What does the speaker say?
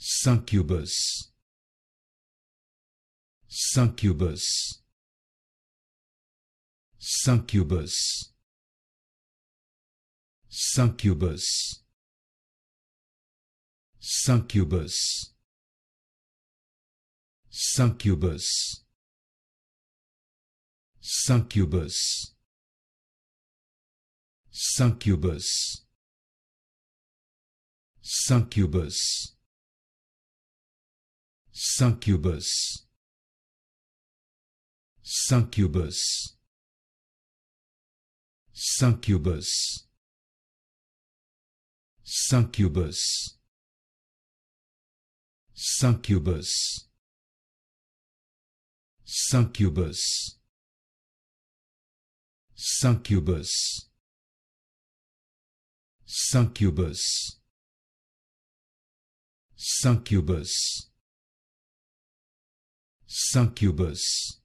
Succubous, succubous, succubous, succubous, succubous, succubous, succubus, succubus, succubus, succubus, succubus, succubus, succubus, succubus, succubus, succubus, succubus, succubus, succubus,